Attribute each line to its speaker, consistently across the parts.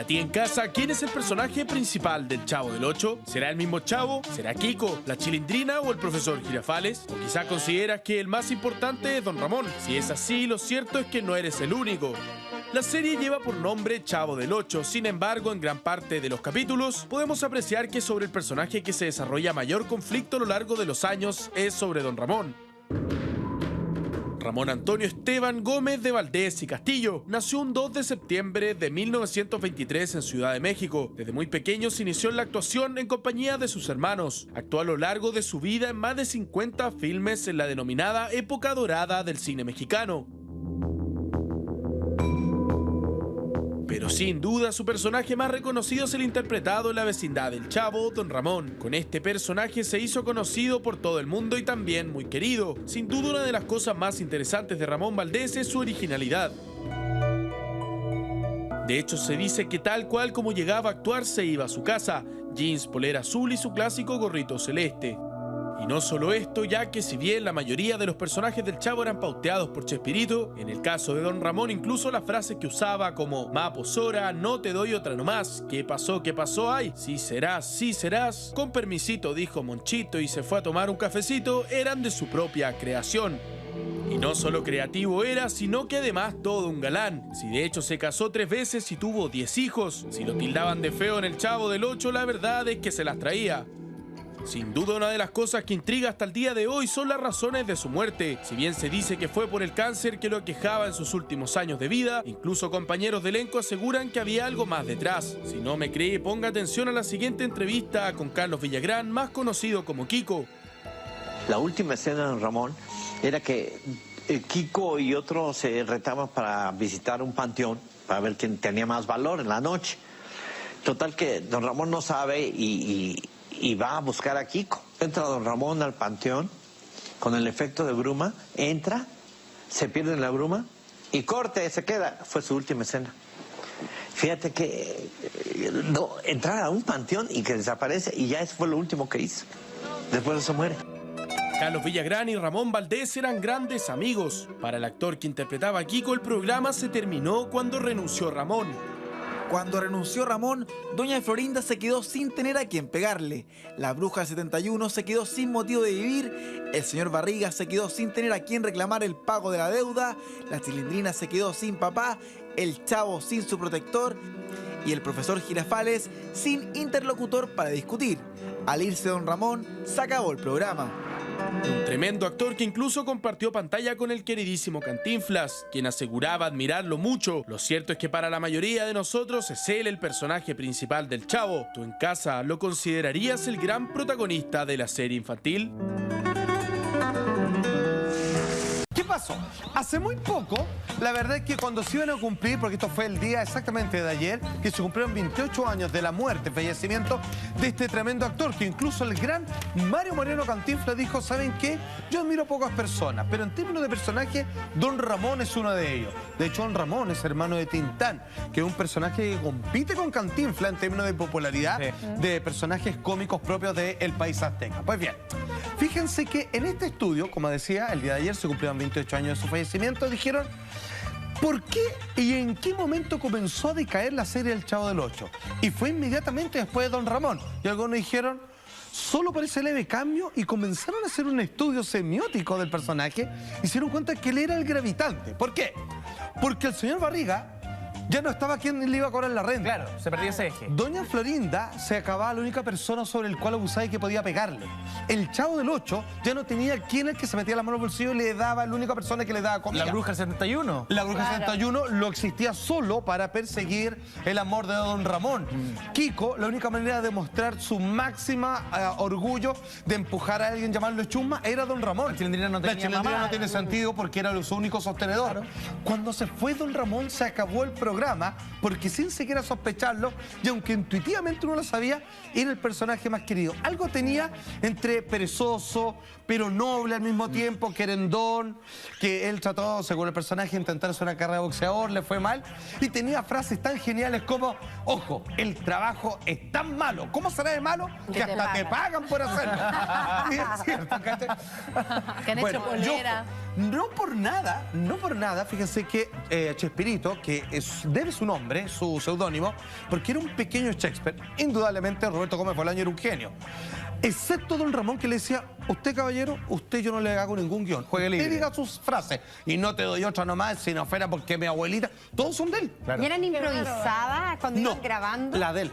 Speaker 1: ti en casa, ¿quién es el personaje principal del Chavo del Ocho? ¿Será el mismo Chavo? ¿Será Kiko, la Chilindrina o el profesor Girafales? ¿O quizá consideras que el más importante es Don Ramón? Si es así, lo cierto es que no eres el único. La serie lleva por nombre Chavo del Ocho, sin embargo, en gran parte de los capítulos podemos apreciar que sobre el personaje que se desarrolla mayor conflicto a lo largo de los años es sobre Don Ramón. Ramón Antonio Esteban Gómez de Valdés y Castillo nació un 2 de septiembre de 1923 en Ciudad de México. Desde muy pequeño se inició en la actuación en compañía de sus hermanos. Actuó a lo largo de su vida en más de 50 filmes en la denominada época dorada del cine mexicano. Pero sin duda su personaje más reconocido es el interpretado en La vecindad del Chavo, Don Ramón. Con este personaje se hizo conocido por todo el mundo y también muy querido. Sin duda una de las cosas más interesantes de Ramón Valdés es su originalidad. De hecho se dice que tal cual como llegaba a actuar se iba a su casa, jeans, polera azul y su clásico gorrito celeste. Y no solo esto, ya que si bien la mayoría de los personajes del Chavo eran pauteados por Chespirito, en el caso de Don Ramón incluso las frases que usaba como "Mapo Sora, no te doy otra nomás, ¿qué pasó, ay? Sí serás, con permisito", dijo Monchito y se fue a tomar un cafecito, eran de su propia creación. Y no solo creativo era, sino que además todo un galán. Si de hecho se casó 3 veces y tuvo 10 hijos, si lo tildaban de feo en el Chavo del Ocho, la verdad es que se las traía. Sin duda una de las cosas que intriga hasta el día de hoy son las razones de su muerte. Si bien se dice que fue por el cáncer que lo aquejaba en sus últimos años de vida, incluso compañeros de elenco aseguran que había algo más detrás. Si no me cree, ponga atención a la siguiente entrevista con Carlos Villagrán, más conocido como Kiko.
Speaker 2: La última escena de Don Ramón era que Kiko y otros se retaban para visitar un panteón, para ver quién tenía más valor en la noche. Total que Don Ramón no sabe y va a buscar a Kiko. Entra Don Ramón al panteón con el efecto de bruma, entra, se pierde en la bruma y corte, se queda. Fue su última escena. Fíjate que no, entrar a un panteón y que desaparece y ya eso fue lo último que hizo. Después de eso muere.
Speaker 1: Carlos Villagrán y Ramón Valdés eran grandes amigos. Para el actor que interpretaba a Kiko, el programa se terminó cuando renunció Ramón.
Speaker 3: Cuando renunció Ramón, doña Florinda se quedó sin tener a quien pegarle. La bruja del 71 se quedó sin motivo de vivir. El señor Barriga se quedó sin tener a quien reclamar el pago de la deuda. La Chilindrina se quedó sin papá. El Chavo sin su protector. Y el profesor Girafales sin interlocutor para discutir. Al irse don Ramón, se acabó el programa.
Speaker 1: Un tremendo actor que incluso compartió pantalla con el queridísimo Cantinflas, quien aseguraba admirarlo mucho. Lo cierto es que para la mayoría de nosotros es él el personaje principal del Chavo. ¿Tú en casa lo considerarías el gran protagonista de la serie infantil?
Speaker 4: ¿Qué pasó? Hace muy poco, la verdad es que cuando se iban a cumplir, porque esto fue el día exactamente de ayer, que se cumplieron 28 años de la muerte, fallecimiento de este tremendo actor, que incluso el gran Mario Moreno Cantinflas dijo, ¿saben qué? Yo admiro pocas personas, pero en términos de personaje, Don Ramón es uno de ellos. De hecho, Don Ramón es hermano de Tintán, que es un personaje que compite con Cantinflas en términos de popularidad de personajes cómicos propios del país azteca. Pues bien, fíjense que en este estudio, como decía, el día de ayer se cumplieron 28 años de su fallecimiento, dijeron ¿por qué y en qué momento comenzó a decaer la serie del Chavo del Ocho? Y fue inmediatamente después de Don Ramón. Y algunos dijeron, solo por ese leve cambio, y comenzaron a hacer un estudio semiótico del personaje y se dieron cuenta que él era el gravitante. ¿Por qué? Porque el señor Barriga ya no estaba quien le iba a cobrar la renta.
Speaker 5: Claro, se perdía ese eje.
Speaker 4: Doña Florinda se acababa la única persona sobre el cual abusaba y que podía pegarle. El Chavo del Ocho ya no tenía quien el que se metía la mano en el bolsillo y le daba, la única persona que le daba comida.
Speaker 5: La bruja del 71.
Speaker 4: La bruja del 71 lo existía solo para perseguir el amor de Don Ramón. Kiko, la única manera de mostrar su máxima orgullo de empujar a alguien, llamarlo chusma, era Don Ramón.
Speaker 5: La Chilindrina no tenía
Speaker 4: La Chilindrina
Speaker 5: mamá.
Speaker 4: no tiene sentido porque era su único sostenedor. Claro. Cuando se fue Don Ramón, se acabó el programa, porque sin siquiera sospecharlo, y aunque intuitivamente uno lo sabía, era el personaje más querido. Algo tenía entre perezoso, pero noble al mismo tiempo, querendón, que él trató, según el personaje, de intentar hacer una carrera de boxeador, le fue mal, y tenía frases tan geniales como, ojo, el trabajo es tan malo, ¿cómo será de malo? Que hasta te pagan por hacerlo. Y es cierto, ¿cachai?
Speaker 6: Que han hecho polera.
Speaker 4: No por nada, fíjense que Chespirito, que es debe su nombre, su seudónimo, porque era un pequeño Shakespeare. Indudablemente Roberto Gómez Bolaño era un genio. Excepto don Ramón, que le decía: usted, caballero, usted yo no le hago ningún guión.
Speaker 3: Juegue libre.
Speaker 4: Usted diga sus frases y no te doy otra nomás, si no fuera porque mi abuelita... Todos son de él.
Speaker 5: ¿Y eran improvisadas cuando iban grabando?
Speaker 4: La de él.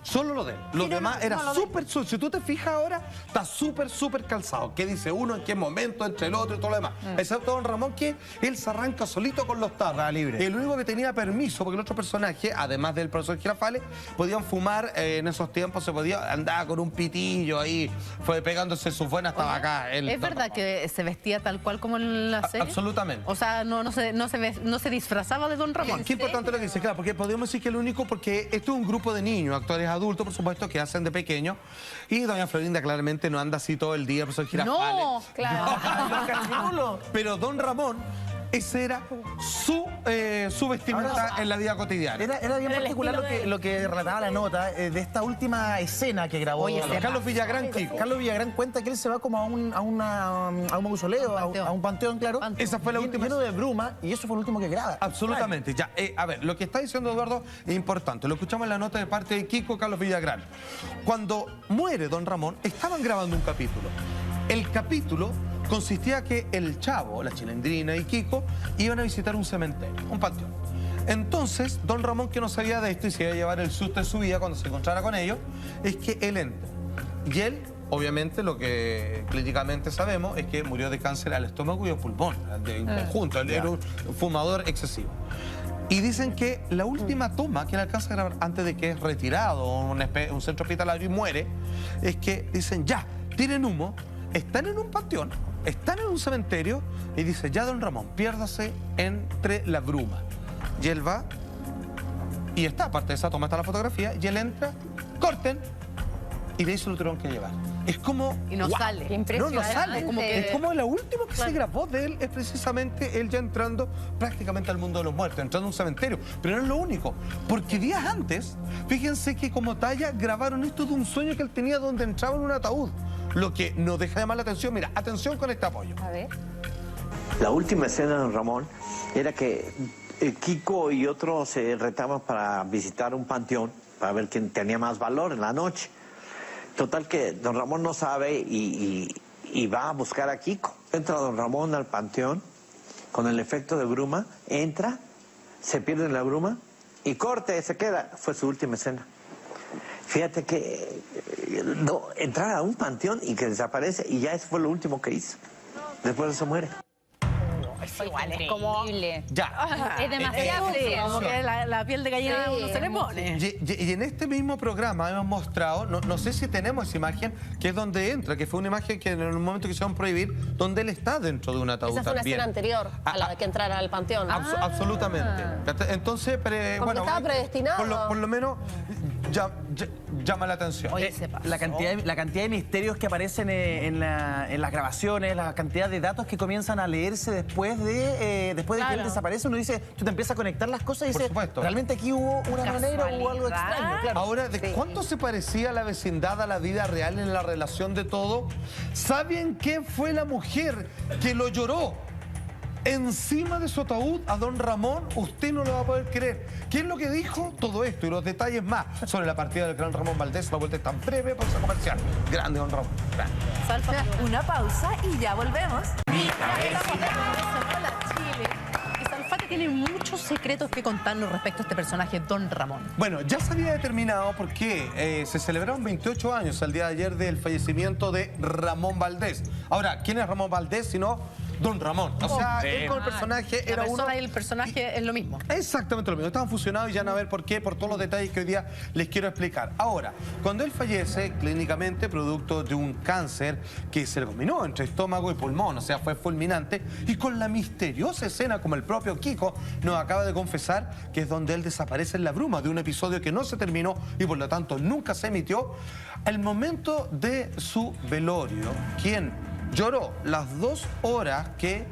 Speaker 4: Solo lo de él. Los demás era súper sucio. Si tú te fijas ahora, está súper calzado. ¿Qué dice uno? ¿En qué momento? Entre el otro y todo lo demás. Excepto don Ramón, que él se arranca solito con los tarros.
Speaker 3: Libre.
Speaker 4: El único que tenía permiso, porque el otro personaje, además del profesor Girafales, podían fumar en esos tiempos, se podía andar con un pitillo ahí, fue pegándose sus buenas tabacas.
Speaker 6: ¿Es verdad que se vestía tal cual como en la serie?
Speaker 4: Absolutamente.
Speaker 6: O sea, no se disfrazaba de don Ramón.
Speaker 4: Qué importante lo que dice, claro, porque podríamos decir que el único, porque esto es un grupo de niños, actores adultos, por supuesto, que hacen de pequeños, y doña Florinda claramente no anda así todo el día, profesor Girafales.
Speaker 6: No, claro.
Speaker 4: Pero don Ramón, ese era su vestimenta en la vida cotidiana.
Speaker 7: Era bien
Speaker 6: Era el
Speaker 7: particular
Speaker 6: estilo
Speaker 7: lo que relataba la nota de esta última escena que grabó.
Speaker 6: Oye,
Speaker 4: Carlos Villagrán, Kiko.
Speaker 7: Carlos Villagrán cuenta que él se va como a un mausoleo, a un panteón, claro.
Speaker 4: Esa fue la última.
Speaker 7: Lleno de bruma, y eso fue el último que graba.
Speaker 4: Absolutamente. Ya, a ver, lo que está diciendo Eduardo es importante. Lo escuchamos en la nota de parte de Kiko Carlos Villagrán. Cuando muere don Ramón, estaban grabando un capítulo. El capítulo consistía que el Chavo, la Chilindrina y Kiko iban a visitar un cementerio, un panteón. Entonces, don Ramón, que no sabía de esto y se iba a llevar el susto de su vida cuando se encontrara con ellos, es que él entra. Y él, obviamente, lo que clínicamente sabemos es que murió de cáncer al estómago y al pulmón, en conjunto. Él era un fumador excesivo. Y dicen que la última toma que él alcanza a grabar antes de que es retirado a un centro hospitalario y muere, es que dicen: ya, tiren humo, están en un panteón, están en un cementerio, y dice: ya, don Ramón, piérdase entre la bruma. Y él va, y está, aparte de esa toma está la fotografía, y él entra, corten, y de ahí se lo tuvieron que llevar. Es como...
Speaker 6: Y no sale.
Speaker 5: Qué
Speaker 4: No, no
Speaker 5: impresionante.
Speaker 4: sale.
Speaker 6: Como que-
Speaker 4: Es como la última que se grabó de él es precisamente él ya entrando prácticamente al mundo de los muertos, entrando a un cementerio. Pero no es lo único, porque días antes, fíjense que como talla grabaron esto de un sueño que él tenía donde entraba en un ataúd. Lo que nos deja llamar la atención. Mira, atención con este apoyo.
Speaker 5: A ver.
Speaker 2: La última escena de don Ramón era que Kiko y otros se retaban para visitar un panteón, para ver quién tenía más valor en la noche. Total que don Ramón no sabe y va a buscar a Kiko. Entra don Ramón al panteón con el efecto de bruma, entra, se pierde en la bruma y corte, se queda. Fue su última escena. Fíjate que no, entrar a un panteón y que desaparece, y ya eso fue lo último que hizo. Después de eso muere.
Speaker 5: Igual, es como...
Speaker 4: Ya.
Speaker 5: Es demasiado
Speaker 6: Sí, como que la piel de gallina
Speaker 5: Sí,
Speaker 6: uno se le
Speaker 5: es
Speaker 6: pone.
Speaker 4: Y en este mismo programa hemos mostrado, no sé si tenemos esa imagen, que es donde entra, que fue una imagen que en un momento quisieron prohibir, donde él está dentro de un ataúd
Speaker 8: Esa fue una
Speaker 4: también.
Speaker 8: escena anterior a la que entrara al panteón.
Speaker 4: Absolutamente. Entonces, bueno,
Speaker 8: estaba predestinado.
Speaker 4: Por lo menos llama la atención.
Speaker 6: Oye, se pasó.
Speaker 7: La cantidad de misterios que aparecen en las grabaciones, la cantidad de datos que comienzan a leerse después de que él desaparece, uno dice, tú te empiezas a conectar las cosas y
Speaker 4: Por
Speaker 7: dices,
Speaker 4: supuesto.
Speaker 7: realmente aquí hubo una manera, hubo algo
Speaker 6: Casualidad.
Speaker 7: extraño, claro.
Speaker 4: Ahora, ¿de cuánto se parecía la vecindad a la vida real en la relación de todo? ¿Saben quién fue la mujer que lo lloró encima de su ataúd a don Ramón? Usted no lo va a poder creer. ¿Quién es lo que dijo? Todo esto y los detalles más sobre la partida del gran Ramón Valdés. La vuelta es tan breve, pausa comercial. Grande don Ramón. Grande.
Speaker 9: Una pausa y ya volvemos.
Speaker 6: Hola, Chile. Y Salfate tiene muchos secretos que contarnos respecto a este personaje, don Ramón.
Speaker 4: Bueno, ya se había determinado porque se celebraron 28 años al día de ayer del fallecimiento de Ramón Valdés. Ahora, ¿quién es Ramón Valdés? Sino don Ramón. O sea, él como el personaje
Speaker 6: La
Speaker 4: era uno...
Speaker 6: persona y el personaje es lo mismo.
Speaker 4: Exactamente lo mismo. Estaban fusionados y ya van a ver por qué, por todos los detalles que hoy día les quiero explicar. Ahora, cuando él fallece clínicamente producto de un cáncer que se le combinó entre estómago y pulmón, o sea, fue fulminante, y con la misteriosa escena, como el propio Kiko nos acaba de confesar, que es donde él desaparece en la bruma de un episodio que no se terminó y por lo tanto nunca se emitió, el momento de su velorio, quien lloró las 2 horas que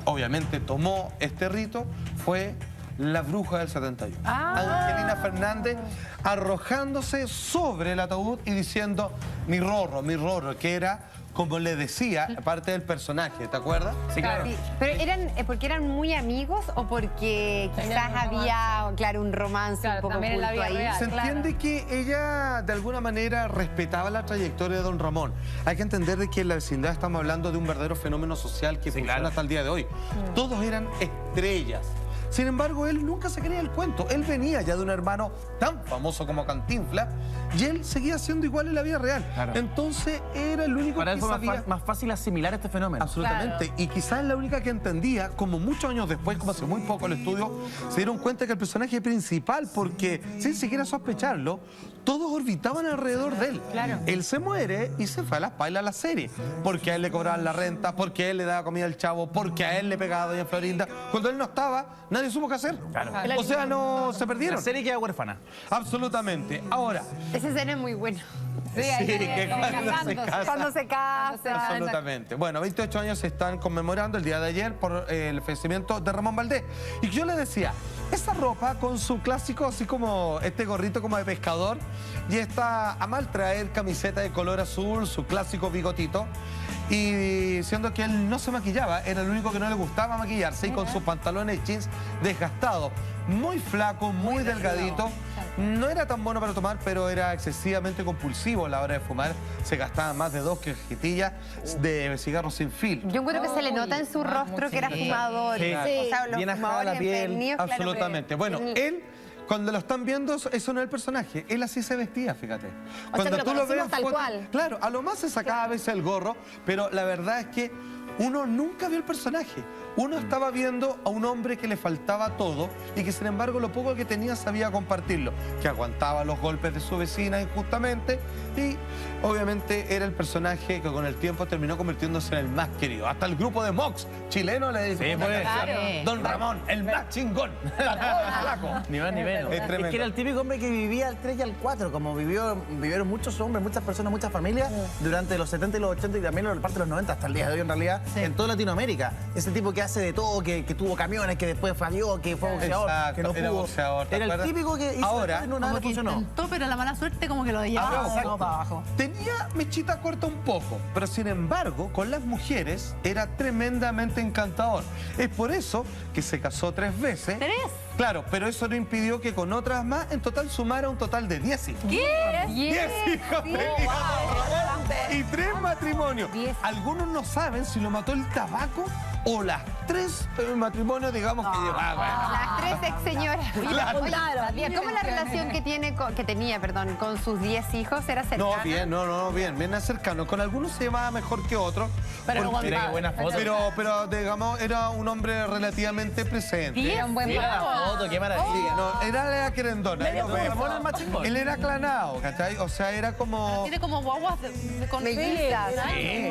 Speaker 4: obviamente tomó este rito, fue La bruja del 71. Angelina Fernández arrojándose sobre el ataúd y diciendo mi Rorro, que era como le decía, parte del personaje, ¿te acuerdas?
Speaker 7: Sí, claro.
Speaker 5: Sí. ¿Pero eran porque eran muy amigos o porque quizás había, claro, un romance un poco
Speaker 8: también en la
Speaker 5: oculto
Speaker 8: vida
Speaker 5: ahí?
Speaker 8: real.
Speaker 4: Se entiende que ella de alguna manera respetaba la trayectoria de don Ramón. Hay que entender de que en la vecindad estamos hablando de un verdadero fenómeno social que funciona hasta el día de hoy. Todos eran estrellas. Sin embargo, él nunca se creía el cuento. Él venía ya de un hermano tan famoso como Cantinflas y él seguía siendo igual en la vida real.
Speaker 7: Claro.
Speaker 4: Entonces era el único
Speaker 7: Para
Speaker 4: que
Speaker 7: él fue
Speaker 4: sabía...
Speaker 7: más fácil asimilar este fenómeno.
Speaker 4: Absolutamente. Y quizás la única que entendía, como muchos años después, como hace muy poco el estudio, se dieron cuenta que el personaje principal, porque sin siquiera sospecharlo, todos orbitaban alrededor de él.
Speaker 5: Claro.
Speaker 4: Él se muere y se fue a las pailas a la serie. Porque a él le cobraban la renta, porque a él le daba comida al chavo, porque a él le pegaba a doña Florinda. Cuando él no estaba, nadie supo qué hacer.
Speaker 7: Claro.
Speaker 4: O sea, no se
Speaker 7: La
Speaker 4: perdieron.
Speaker 7: serie queda huérfana.
Speaker 4: Absolutamente. Ahora,
Speaker 5: Esa escena es muy buena.
Speaker 8: Sí,
Speaker 4: que
Speaker 5: Cuando se casa.
Speaker 4: absolutamente. Bueno, 28 años se están conmemorando el día de ayer por el fallecimiento de Ramón Valdés. Y yo le decía, esa ropa con su clásico, así como este gorrito como de pescador, y esta a mal traer camiseta de color azul, su clásico bigotito, y siendo que él no se maquillaba, era el único que no le gustaba maquillarse, y con sus pantalones jeans desgastados, muy flaco, muy delgadito. No era tan bueno para tomar, pero era excesivamente compulsivo a la hora de fumar. Se gastaba más de 2 cajetillas de cigarros sin fil.
Speaker 5: Yo encuentro que se le nota en su rostro que era fumador.
Speaker 4: Sí.
Speaker 5: O sea, los
Speaker 7: Bien ajada la
Speaker 5: fumadores
Speaker 7: piel.
Speaker 5: empedernidos, claro,
Speaker 4: Absolutamente. Bueno, él, cuando lo están viendo, eso no es el personaje. Él así se vestía, fíjate. Cuando
Speaker 8: que lo conocimos tal cual.
Speaker 4: Claro, a lo más se sacaba a veces el gorro, pero la verdad es que uno nunca vio el personaje. Uno estaba viendo a un hombre que le faltaba todo y que sin embargo lo poco que tenía sabía compartirlo, que aguantaba los golpes de su vecina injustamente y obviamente era el personaje que con el tiempo terminó convirtiéndose en el más querido. Hasta el grupo de Mox chileno le dice, Don Ramón, el más chingón.
Speaker 7: Ni más ni menos.
Speaker 4: Es tremendo.
Speaker 7: que era el típico hombre que vivía al 3 y al 4, como vivieron muchos hombres, muchas personas, muchas familias durante los 70 y los 80 y también parte de los 90 hasta el día de hoy en realidad, en toda Latinoamérica. Ese tipo que hace de todo, que tuvo camiones, que después falló, que fue boxeador, que no
Speaker 4: era
Speaker 7: pudo.
Speaker 4: boxeador, ¿te
Speaker 7: Era el
Speaker 4: acuerdas?
Speaker 7: típico que hizo
Speaker 4: Ahora,
Speaker 7: no nada
Speaker 6: Como que
Speaker 7: funcionó.
Speaker 6: intentó, pero la mala suerte como que lo llevaba
Speaker 4: Exacto.
Speaker 6: para abajo.
Speaker 4: Tenía mechita corta un poco, pero sin embargo, con las mujeres era tremendamente encantador. Es por eso que se casó 3 veces.
Speaker 6: ¿3?
Speaker 4: Claro, pero eso no impidió que con otras más, en total sumara un total de 10 hijos.
Speaker 6: ¿Qué?
Speaker 4: 10 hijos tenía don Ramón y 3 matrimonios.
Speaker 5: 10.
Speaker 4: Algunos no saben si lo mató el tabaco o las 3 matrimonios, digamos, que llevaba.
Speaker 5: Las 3 ex señoras.
Speaker 4: Claro.
Speaker 5: Oye, ¿cómo la relación que tenía con sus 10 hijos era cercana?
Speaker 4: No, bien cercano. Con algunos se llevaba mejor que otros.
Speaker 6: Pero
Speaker 4: porque-
Speaker 7: Mira qué buena foto.
Speaker 4: pero digamos, era un hombre relativamente presente.
Speaker 8: Era un buen
Speaker 7: Mira la foto, qué maravilla.
Speaker 4: No, era la querendona. ahí lo
Speaker 7: Don
Speaker 4: vemos.
Speaker 7: Ramón el más chingón.
Speaker 4: Él era clanado, ¿cachai? O sea, era como...
Speaker 6: Tiene como guaguas con
Speaker 5: Mellizas.
Speaker 6: ¿no?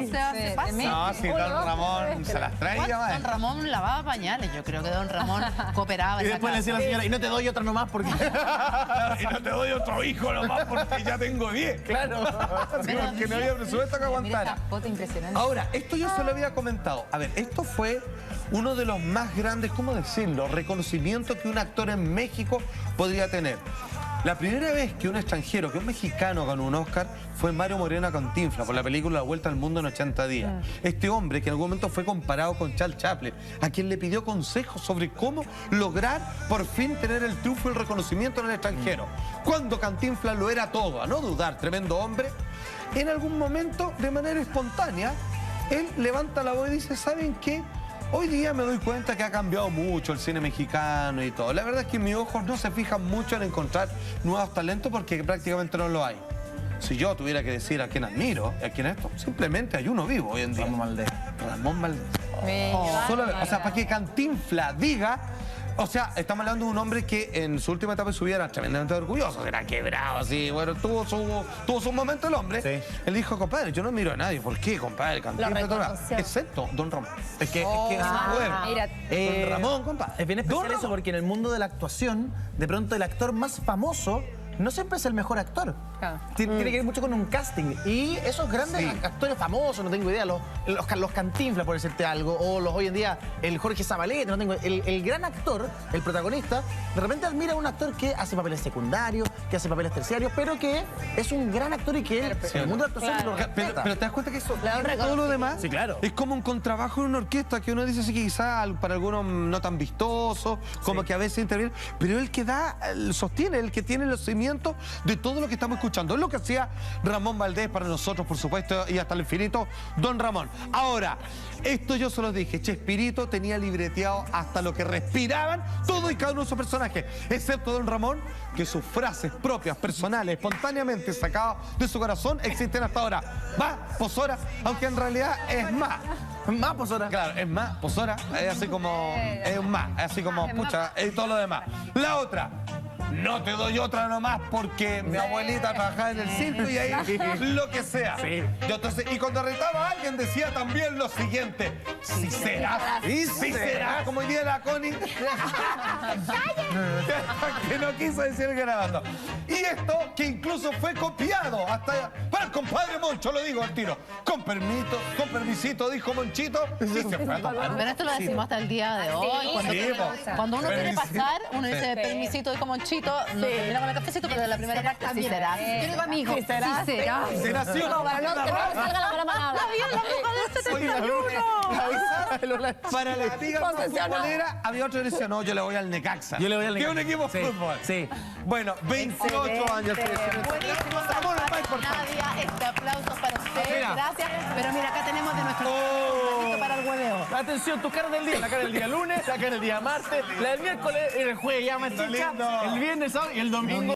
Speaker 6: O sea, se pasa.
Speaker 4: No, si don Ramón se las traía,
Speaker 6: Don
Speaker 4: man.
Speaker 6: Ramón lavaba pañales. Yo creo que Don Ramón cooperaba.
Speaker 7: Y
Speaker 6: en
Speaker 7: después le decía a la señora, y no te doy otra nomás porque...
Speaker 4: Y no te doy otro hijo nomás porque ya tengo 10.
Speaker 7: Claro.
Speaker 4: Sí, porque no había presupuesto que aguantara.
Speaker 8: foto impresionante.
Speaker 4: Ahora, esto yo se lo había comentado. A ver, esto fue uno de los más grandes, ¿cómo decirlo?, reconocimientos que un actor en México podría tener. La primera vez que un extranjero, que un mexicano ganó un Oscar, fue Mario Moreno Cantinflas por la película La Vuelta al Mundo en 80 días. Este hombre que en algún momento fue comparado con Charles Chaplin, a quien le pidió consejos sobre cómo lograr por fin tener el triunfo y el reconocimiento en el extranjero. Cuando Cantinflas lo era todo, a no dudar, tremendo hombre, en algún momento, de manera espontánea, él levanta la voz y dice, ¿saben qué? Hoy día me doy cuenta que ha cambiado mucho el cine mexicano y todo. La verdad es que mis ojos no se fijan mucho en encontrar nuevos talentos porque prácticamente no lo hay. Si yo tuviera que decir a quién admiro, a quién esto, simplemente hay uno vivo hoy en día.
Speaker 7: Ramón Valdés.
Speaker 4: Ramón Valdés. O sea, para que Cantinflas diga... O sea, estamos hablando de un hombre que en su última etapa de su vida era tremendamente orgulloso, era quebrado, así, bueno, tuvo su momento el hombre.
Speaker 7: Sí.
Speaker 4: Él dijo, compadre, yo no miro a nadie. ¿Por qué, compadre? Cantinflas, todo, excepto Don Ramón.
Speaker 7: Es que
Speaker 8: Mira,
Speaker 4: Don Ramón, compadre.
Speaker 7: es bien especial
Speaker 4: Don
Speaker 7: eso porque en el mundo de la actuación, de pronto el actor más famoso no siempre es el mejor actor. Tiene que ver mucho con un casting. Y esos grandes actores famosos, no tengo idea, los Cantinflas, por decirte algo, o los hoy en día, el Jorge Zabaleta, no tengo el gran actor, el protagonista, de repente admira a un actor que hace papeles secundarios, que hace papeles terciarios, pero que es un gran actor y que en el mundo de la actuación lo respeta.
Speaker 4: Pero te das cuenta que eso, todo lo demás,
Speaker 3: Sí, claro.
Speaker 4: es como un contrabajo en una orquesta que uno dice así que quizás para algunos no tan vistoso, como que a veces interviene, pero el que da, sostiene, el que tiene los cimientos de todo lo que estamos escuchando. Es lo que hacía Ramón Valdés para nosotros, por supuesto, y hasta el infinito, Don Ramón. Ahora, esto yo se los dije, Chespirito tenía libreteado hasta lo que respiraban todos y cada uno de sus personajes, excepto Don Ramón, que sus frases propias, personales, espontáneamente sacadas de su corazón, existen hasta ahora. Más, posora, aunque en realidad es más.
Speaker 7: Más posora.
Speaker 4: Claro, es más, posora, es así como, es un más, es así como, pucha, y todo lo demás. La otra, no te doy otra nomás porque mi abuelita trabajaba en el circo y ahí lo que sea. Yo entonces, y cuando retaba a alguien decía también lo siguiente, si será, si será, como hoy día la Connie, que no quiso decir el garabato. Y esto que incluso fue copiado hasta para el compadre Moncho, lo digo al tiro, con permisito, dijo Monchito, y se fue a tomar.
Speaker 6: Pero esto lo decimos hasta el día de hoy. Cuando uno quiere pasar, uno dice permisito, dijo Monchito, no termina con el cafecito, pero de la primera parte sí será.
Speaker 5: Yo digo amigo. Sí será. Sí será.
Speaker 4: ¿Será sí o no?
Speaker 8: Para no que no salga la mala palabra.
Speaker 6: La bruja del 71.
Speaker 4: Para la liga futbolera había otro que decía, no, yo le voy al Necaxa. Yo le voy al Necaxa. Que es un equipo de fútbol.
Speaker 3: Sí.
Speaker 4: Bueno, 28 años.
Speaker 6: Buenísimo, Nadia, este aplauso para usted. Gracias. Pero mira, acá tenemos de nuestro para el hueveo.
Speaker 3: Atención, tu cara del día. La cara del día lunes, la cara del día martes, la del miércoles, el jueves ya más chica, el viernes sábado y el domingo.